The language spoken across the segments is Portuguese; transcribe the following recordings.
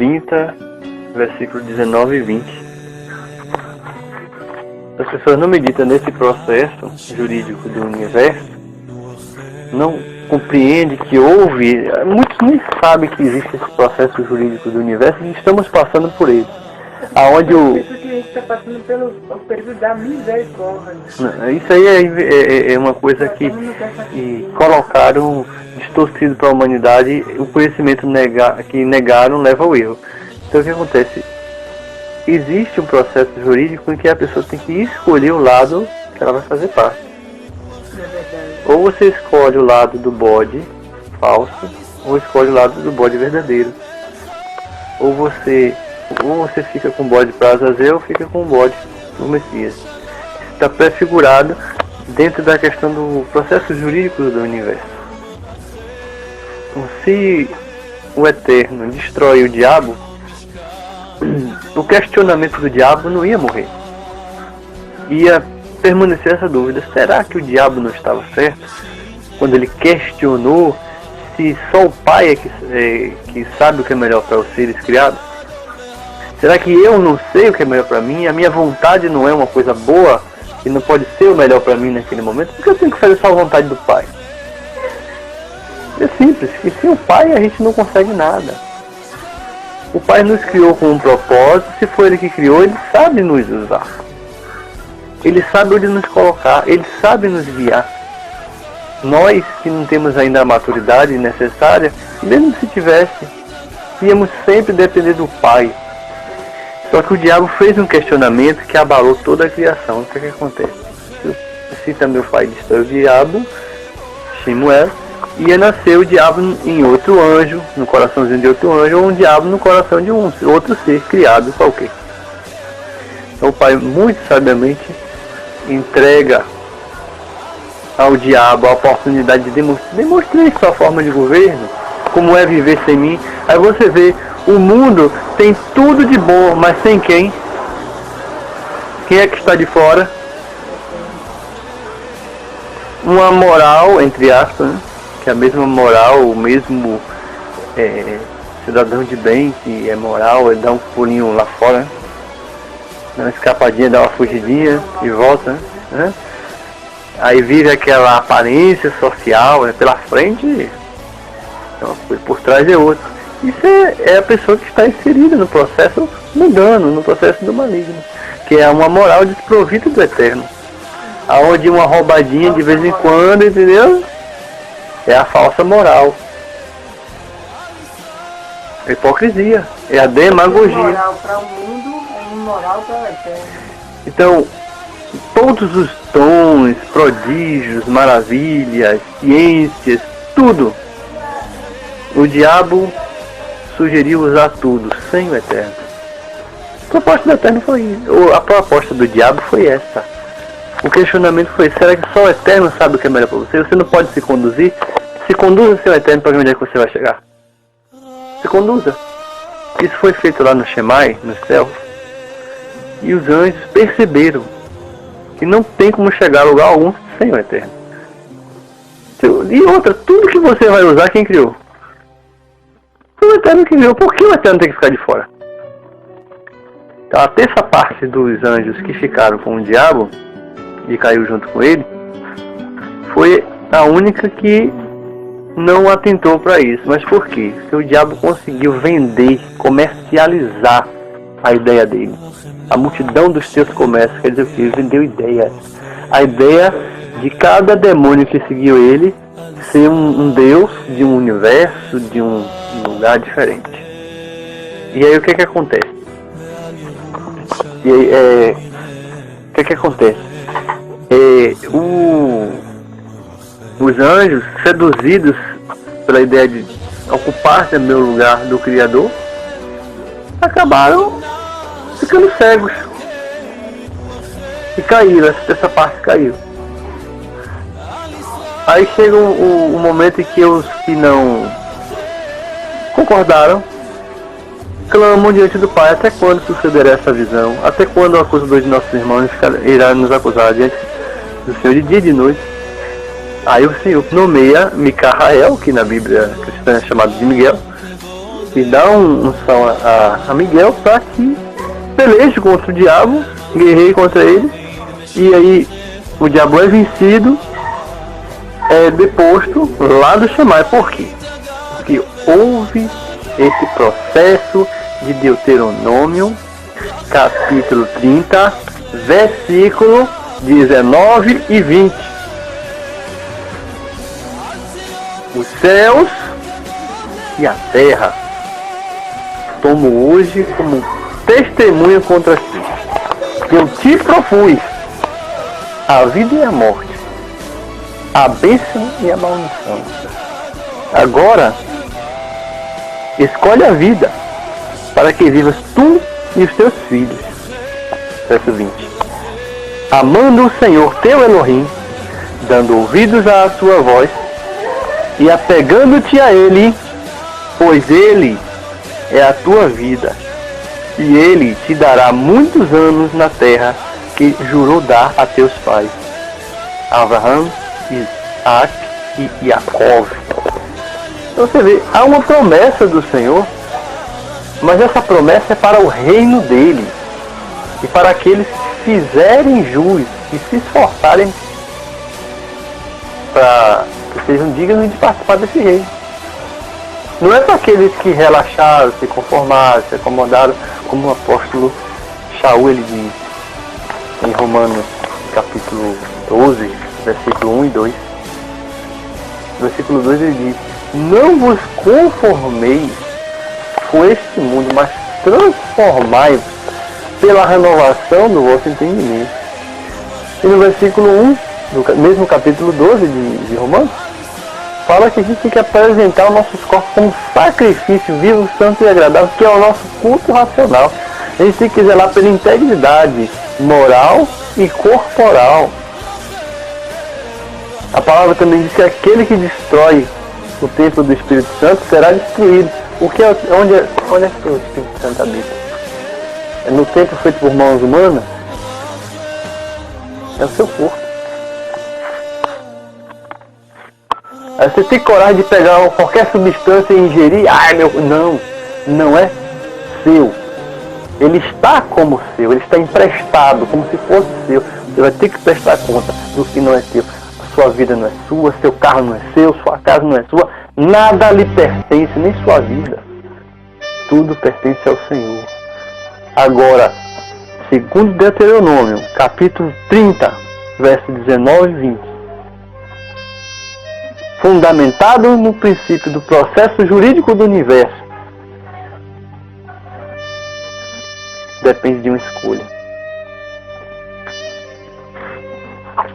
30, versículos 19 e 20. As pessoas não meditam nesse processo jurídico do universo, não compreendem que houve, muitos nem sabem que existe esse processo jurídico do universo e estamos passando por ele. Aonde o... Isso que a gente está passando pelo período da misericórdia. Isso aí é uma coisa que colocaram distorcido para a humanidade, o conhecimento que negaram leva ao erro. Então o que acontece? Existe um processo jurídico em que a pessoa tem que escolher o lado que ela vai fazer parte. Ou você escolhe o lado do bode falso, ou escolhe o lado do bode verdadeiro. Ou você fica com o bode para Azazel, ou fica com o bode do Messias. Isso está prefigurado dentro da questão do processo jurídico do universo. Então, se o Eterno destrói o diabo, o questionamento do diabo não ia morrer. Ia permanecer essa dúvida. Será que o diabo não estava certo? Quando ele questionou se só o Pai é que sabe o que é melhor para os seres criados? Será que eu não sei o que é melhor para mim? A minha vontade não é uma coisa boa e não pode ser o melhor para mim naquele momento? Por que eu tenho que fazer só a vontade do Pai? É simples, que sem o Pai a gente não consegue nada. O Pai nos criou com um propósito, se foi Ele que criou, Ele sabe nos usar. Ele sabe onde nos colocar, Ele sabe nos guiar. Nós que não temos ainda a maturidade necessária, mesmo se tivesse, íamos sempre depender do Pai. Só que o diabo fez um questionamento que abalou toda a criação. O que acontece? Se também o pai destrói o diabo, Shemuel, ia nascer o diabo em outro anjo, no coraçãozinho de outro anjo, ou um diabo no coração de um outro ser criado qualquer. Então o pai muito sabiamente entrega ao diabo a oportunidade de demonstrar sua forma de governo, como é viver sem mim. Aí você vê, o mundo tem tudo de bom, mas sem quem? Quem é que está de fora? Uma moral, entre aspas, né? Que é a mesma moral, o mesmo cidadão de bem que é moral, ele dá um pulinho lá fora, né? Dá uma escapadinha, dá uma fugidinha e volta, né? Aí vive aquela aparência social, né? Pela frente é uma coisa, por trás é outra. Isso é a pessoa que está inserida no processo mundano, no processo do maligno, que é uma moral desprovida do Eterno, aonde uma roubadinha de vez em quando, entendeu? É a falsa moral, a hipocrisia, é a demagogia. Moral para o mundo é imoral para o Eterno. Então, todos os dons, prodígios, maravilhas, ciências, tudo, o diabo sugeriu usar tudo sem o Eterno. A proposta do Eterno foi isso. A proposta do diabo foi essa. O questionamento foi: será que só o Eterno sabe o que é melhor para você? Você não pode se conduzir? Se conduza seu Eterno para ver onde é que você vai chegar. Se conduza. Isso foi feito lá no Shemai, no céu. E os anjos perceberam que não tem como chegar a lugar algum sem o Eterno. E outra, tudo que você vai usar, quem criou? O Eterno que criou. Por que o Eterno tem que ficar de fora? Então, a terça parte dos anjos que ficaram com o diabo e caiu junto com ele foi a única que não atentou para isso. Mas por quê? Porque o diabo conseguiu vender, comercializar a ideia dele. A multidão dos seus comércios, quer dizer o que? Ele vendeu ideias. A ideia de cada demônio que seguiu ele ser um deus de um universo, de um lugar diferente. E aí o que acontece? E aí, o que acontece? Os anjos, seduzidos pela ideia de ocupar-se no meu lugar do Criador, acabaram ficando cegos. E caíram, essa parte caiu. Aí chega o momento em que os que não concordaram clamam diante do Pai: até quando sucederá essa visão? Até quando o acusador de nossos irmãos irá nos acusar diante do Senhor de dia e de noite? Aí o Senhor nomeia Micael, que na Bíblia cristã é chamado de Miguel, e dá unção a Miguel para que peleje contra o diabo, guerreie contra ele, e aí o diabo é vencido, é deposto lá do Shammai. Por quê? Porque houve esse processo de Deuteronômio, capítulo 30, versículo 19 e 20. Os céus e a terra tomo hoje como testemunha contra ti, que eu te propus a vida e a morte, a bênção e a maldição. Agora, escolhe a vida, para que vivas tu e os teus filhos. Verso 20. Amando o Senhor teu Elohim, dando ouvidos à sua voz, e apegando-te a Ele, pois Ele é a tua vida, e Ele te dará muitos anos na terra que jurou dar a teus pais, Abraão, Isaac e Jacó. Então você vê, há uma promessa do Senhor, mas essa promessa é para o reino dele, e para aqueles que fizerem jus e se esforçarem para que sejam dignos de participar desse reino. Não é para aqueles que relaxaram, se conformaram, se acomodaram, como o apóstolo Shaul ele diz em Romanos capítulo 12, versículo 1 e 2. No versículo 2 ele diz: não vos conformeis com este mundo, mas transformai-vos pela renovação do vosso entendimento. E no versículo 1, do mesmo capítulo 12 de Romanos, fala que a gente tem que apresentar os nossos corpos como sacrifício vivo, santo e agradável, que é o nosso culto racional. A gente tem que zelar pela integridade moral e corporal. A palavra também diz que aquele que destrói o templo do Espírito Santo será destruído. Onde é que o Espírito Santo habita? É no templo feito por mãos humanas? É o seu corpo. Aí você tem coragem de pegar qualquer substância e ingerir? Não é seu. Ele está como seu, ele está emprestado, como se fosse seu. Você vai ter que prestar conta do que não é seu. A sua vida não é sua, seu carro não é seu, sua casa não é sua. Nada lhe pertence, nem sua vida. Tudo pertence ao Senhor. Agora, segundo Deuteronômio, capítulo 30, verso 19 e 20. Fundamentado no princípio do processo jurídico do universo, depende de uma escolha.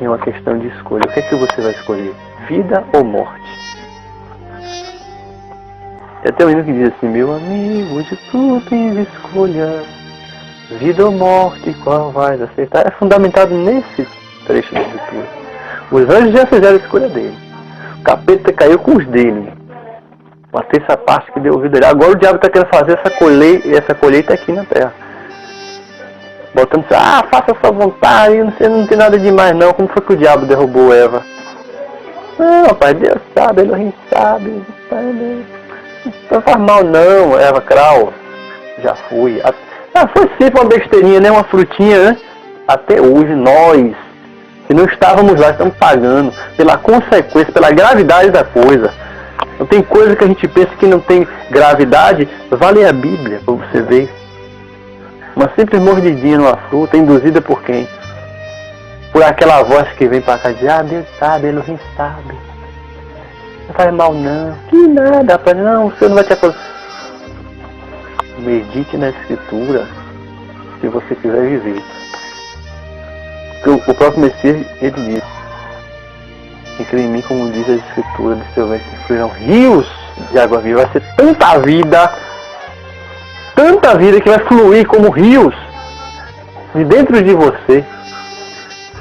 É uma questão de escolha. O que é que você vai escolher? Vida ou morte? Tem até um hino que diz assim: meu amigo, de tu tens escolha, vida ou morte, qual vais aceitar? É fundamentado nesse trecho da Escritura. Os anjos já fizeram a escolha dele. O capeta caiu com os dele. Uma terça parte que deu ouvido a ele. Agora o diabo está querendo fazer essa colheita aqui na terra. Botando assim: faça a sua vontade, não tem nada demais não. Como foi que o diabo derrubou Eva? Não, pai, Deus sabe, Elohim sabe. Não faz mal não, Eva Krau. Já fui. Foi sempre uma besteirinha, né? Uma frutinha, né? Até hoje nós, que não estávamos lá, estamos pagando pela consequência, pela gravidade da coisa. Não tem coisa que a gente pensa que não tem gravidade. Vale a Bíblia, para você ver. Uma simples mordidinha numa fruta, induzida por quem? Por aquela voz que vem para cá e diz: Deus sabe, Elohim sabe. Não faz mal não. Que nada, rapaz. Não, o Senhor não vai te acusar. Medite na Escritura, se você quiser viver. Porque o próprio Messias, ele diz: e crê em mim, como diz a Escritura, de seu ventre fluirão rios de água viva. Vai ser tanta vida que vai fluir como rios de dentro de você.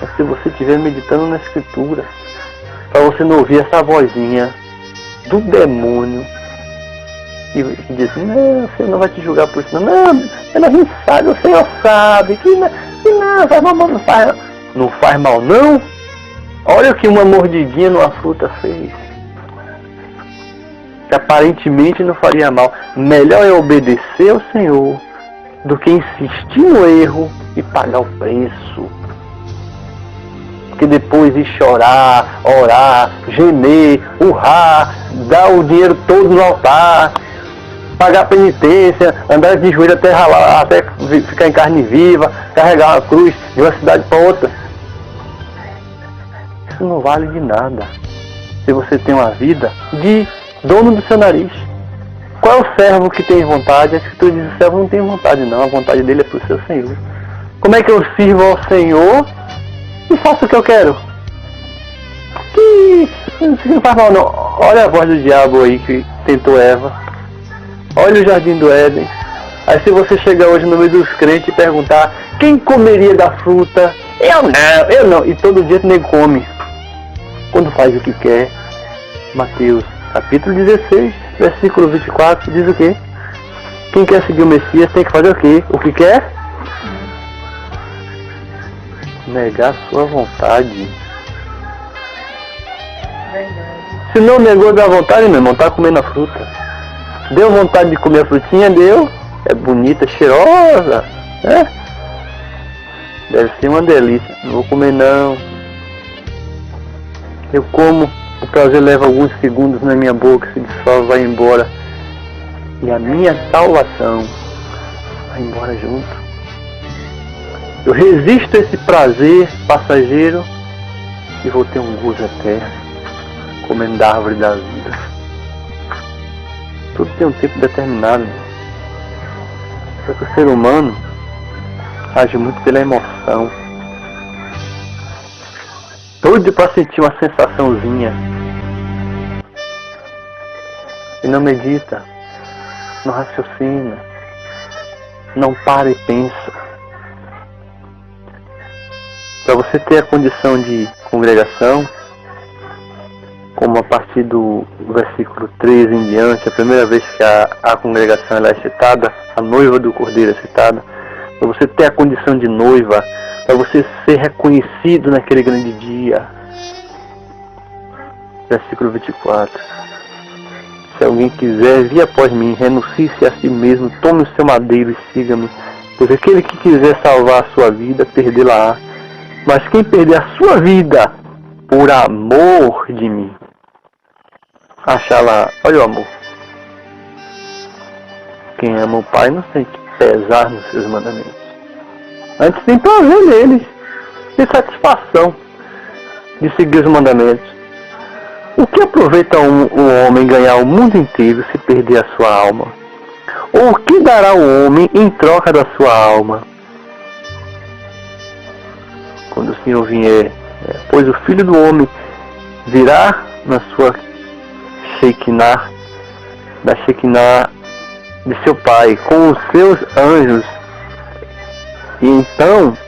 Mas se você estiver meditando na Escritura, para você não ouvir essa vozinha do demônio e diz: não, o Senhor não vai te julgar por isso não, Elohim sabe, o Senhor sabe que não faz mal, não faz mal não. Olha o que uma mordidinha numa fruta fez. que aparentemente não faria mal. Melhor é obedecer ao Senhor do que insistir no erro e pagar o preço. Porque depois de chorar, orar, gemer, urrar, dar o dinheiro todo no altar, pagar penitência, andar de joelho até ralar, até ficar em carne viva, carregar uma cruz de uma cidade para outra. Isso não vale de nada. Se você tem uma vida de dono do seu nariz. Qual é o servo que tem vontade? A Escritura diz que o servo não tem vontade não, a vontade dele é para o seu Senhor. Como é que eu sirvo ao Senhor e faço o que eu quero? Que não faz mal não. Olha a voz do diabo aí que tentou Eva. Olha o jardim do Éden. Aí se você chegar hoje no meio dos crentes e perguntar quem comeria da fruta? Eu não. E todo dia nem come. Quando faz o que quer. Mateus capítulo 16, versículo 24, diz o quê? Quem quer seguir o Messias tem que fazer o quê? O que quer? Negar sua vontade. Se não negou da vontade, meu irmão, tá comendo a fruta. Deu vontade de comer a frutinha, deu. É bonita, cheirosa, né? Deve ser uma delícia. Não vou comer não. Eu como, o prazer leva alguns segundos na minha boca, se dissolve, vai embora. E a minha salvação vai embora junto. Eu resisto a esse prazer passageiro e vou ter um gozo eterno, comendo da árvore da vida. Tudo tem um tempo determinado. Só que o ser humano age muito pela emoção. Doido para sentir uma sensaçãozinha. E não medita, não raciocina, não para e pensa. Para você ter a condição de congregação, como a partir do versículo 13 em diante, a primeira vez que a congregação ela é citada, a noiva do Cordeiro é citada, para você ter a condição de noiva, para você ser reconhecido naquele grande dia. Versículo 24. Se alguém quiser vir após mim, renuncie-se a si mesmo, tome o seu madeiro e siga-me. Pois aquele que quiser salvar a sua vida, perdê-la-á. Mas quem perder a sua vida por amor de mim, achá-la. Olha o amor. Quem ama o Pai não sente pesar nos seus mandamentos. Antes tem prazer neles, tem satisfação de seguir os mandamentos. O que aproveita um homem ganhar o mundo inteiro se perder a sua alma? Ou o que dará o homem em troca da sua alma? Quando o Senhor vier, pois o Filho do Homem virá na sua Shekinah, da Shekinah de seu Pai, com os seus anjos, e então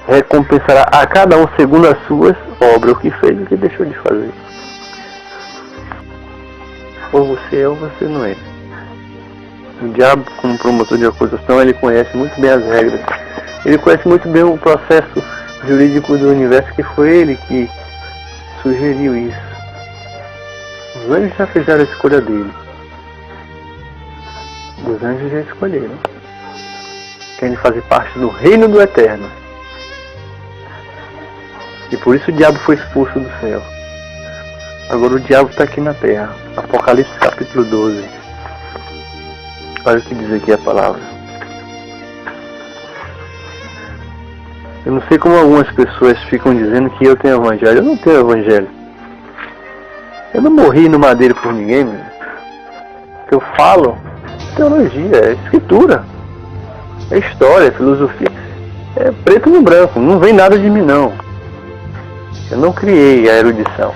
recompensará a cada um segundo as suas obras, o que fez e o que deixou de fazer. Ou você é ou você não é. O diabo, como promotor de acusação, ele conhece muito bem as regras. Ele conhece muito bem o processo jurídico do universo, que foi ele que sugeriu isso. Os anjos já fizeram a escolha dele. Os anjos já escolheram. Querem fazer parte do reino do eterno. E por isso o diabo foi expulso do céu. Agora o diabo está aqui na terra. Apocalipse capítulo 12. Olha o que diz aqui a palavra. Eu não sei como algumas pessoas ficam dizendo que eu tenho evangelho. Eu não tenho evangelho. Eu não morri no madeiro por ninguém, meu. O que eu falo é teologia, é escritura, é história, é filosofia. É preto no branco, não vem nada de mim não. Eu não criei a erudição.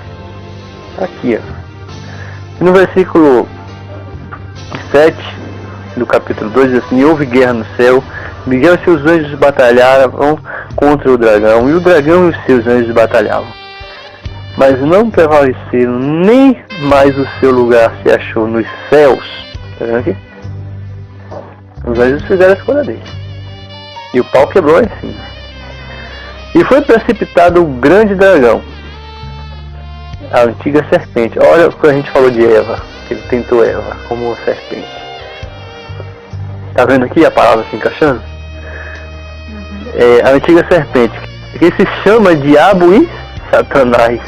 Aqui, ó. No versículo 7 do capítulo 2 diz assim: houve guerra no céu, Miguel e seus anjos batalhavam contra o dragão, e o dragão e os seus anjos batalhavam. Mas não prevaleceram, nem mais o seu lugar se achou nos céus. Tá vendo aqui? Os anjos fizeram a escolha deles. E o pau quebrou assim. E foi precipitado o grande dragão, a antiga serpente. Olha o que a gente falou de Eva. que ele tentou Eva, como uma serpente. Tá vendo aqui a palavra se encaixando? É a antiga serpente, que se chama Diabo e Satanás,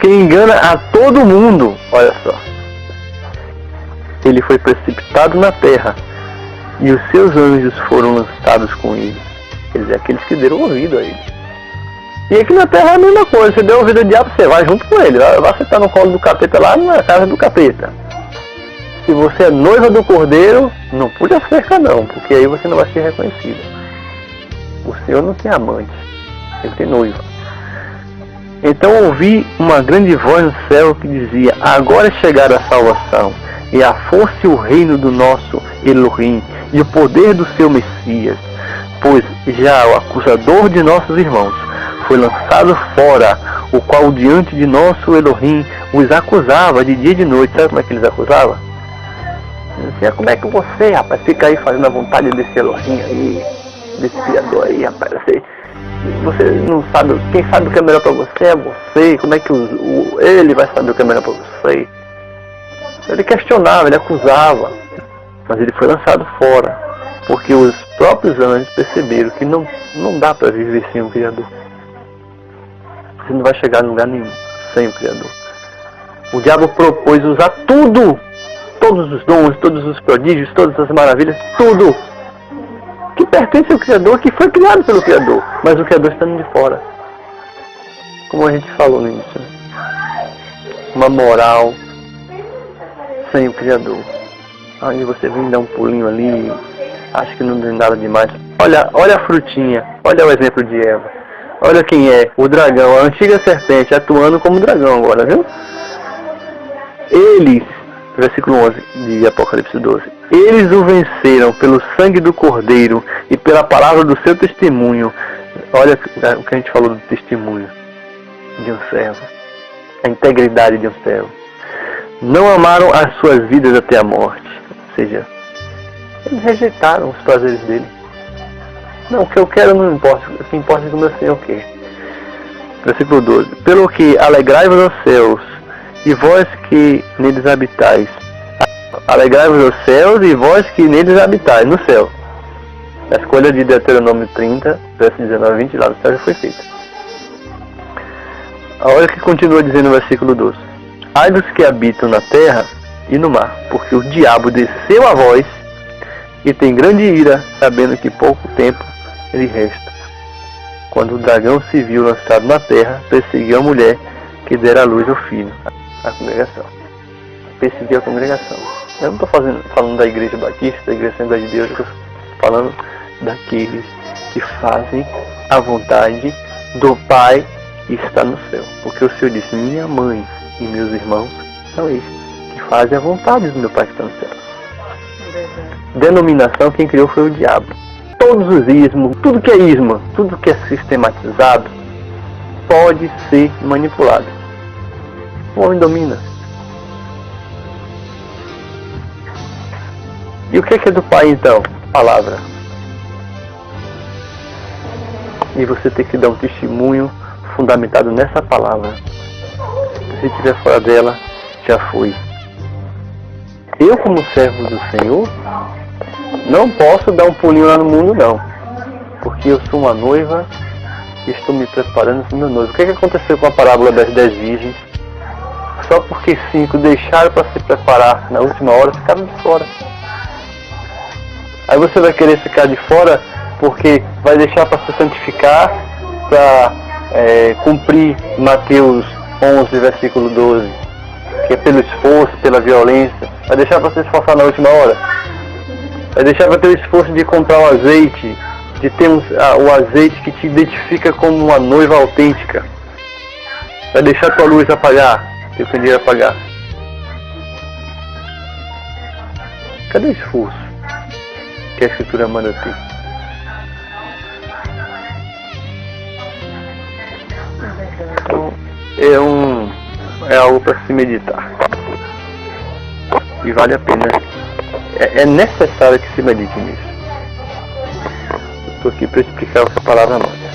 que engana a todo mundo. Olha só. Ele foi precipitado na terra, e os seus anjos foram lançados com ele. Quer dizer, aqueles que deram ouvido a ele. E aqui na terra é a mesma coisa. Você deu ouvido ao diabo, você vai junto com ele. Vai sentar no colo do capeta lá na casa do capeta. Se você é noiva do cordeiro, não pule a cerca não, porque aí você não vai ser reconhecida. O Senhor não tem amante, ele tem noiva. Então ouvi uma grande voz no céu que dizia: agora é chegada a salvação, e a força e o reino do nosso Elohim, e o poder do seu Messias, pois já o acusador de nossos irmãos foi lançado fora, o qual diante de nosso Elohim os acusava de dia e de noite. Sabe como é que eles acusavam? Dizia: como é que você, rapaz, fica aí fazendo a vontade desse Elohim aí, desse criador aí, rapaz? Você não sabe, quem sabe o que é melhor para você é você. Como é que ele vai saber o que é melhor para você? Ele questionava, ele acusava, mas ele foi lançado fora, porque os próprios anjos perceberam que não dá para viver sem o Criador. Você não vai chegar em lugar nenhum sem o Criador. O diabo propôs usar tudo, todos os dons, todos os prodígios, todas as maravilhas, tudo que pertence ao Criador, que foi criado pelo Criador, mas o Criador está de fora. Como a gente falou no início, uma moral sem o Criador. Aí você vem dar um pulinho ali, acha que não tem nada demais. Olha a frutinha, olha o exemplo de Eva. Olha quem é, o dragão, a antiga serpente, atuando como dragão agora, viu? Eles, versículo 11 de Apocalipse 12, eles o venceram pelo sangue do Cordeiro e pela palavra do seu testemunho. Olha o que a gente falou do testemunho de um servo, a integridade de um servo. Não amaram as suas vidas até a morte, ou seja, eles rejeitaram os prazeres dele. Não, o que eu quero não importa, o que importa é que o meu Senhor quer. Versículo 12, pelo que alegrai-vos aos céus, e vós que neles habitais. Alegrai-vos aos céus, e vós que neles habitais, no céu. A escolha de Deuteronômio 30, verso 19 a 20, lá no céu já foi feita. Olha o que continua dizendo no versículo 12. Ai dos que habitam na terra e no mar, porque o diabo desceu a vós, e tem grande ira, sabendo que pouco tempo lhe resta. Quando o dragão se viu lançado na terra, perseguiu a mulher que dera à luz ao filho, a congregação. Perseguiu a congregação. Eu não estou falando da igreja batista, da igreja Assembleia de Deus, eu estou falando daqueles que fazem a vontade do Pai que está no céu. Porque o Senhor disse: minha mãe e meus irmãos são estes que fazem a vontade do meu Pai que está no céu. Denominação, quem criou foi o diabo. Todos os ismos, tudo que é isma, tudo que é sistematizado, pode ser manipulado. O homem domina. E o que é do Pai então? Palavra. E você tem que dar um testemunho fundamentado nessa palavra. Se estiver fora dela, já foi. Eu, como servo do Senhor, não posso dar um pulinho lá no mundo, não. Porque eu sou uma noiva e estou me preparando para o meu noivo. O que aconteceu com a parábola das 10 virgens? Só porque 5 deixaram para se preparar na última hora, ficaram de fora. Aí você vai querer ficar de fora porque vai deixar para se santificar, para cumprir Mateus 11, versículo 12, que é pelo esforço, pela violência. Vai deixar para se esforçar na última hora? Vai deixar para ter o esforço de comprar o azeite, de ter o azeite que te identifica como uma noiva autêntica? Vai deixar tua luz apagar, teu candeeiro apagar? Cadê o esforço que a Escritura manda ter? Então, é algo para se meditar. E vale a pena. É necessário que se medite nisso. Eu estou aqui para explicar essa palavra nova.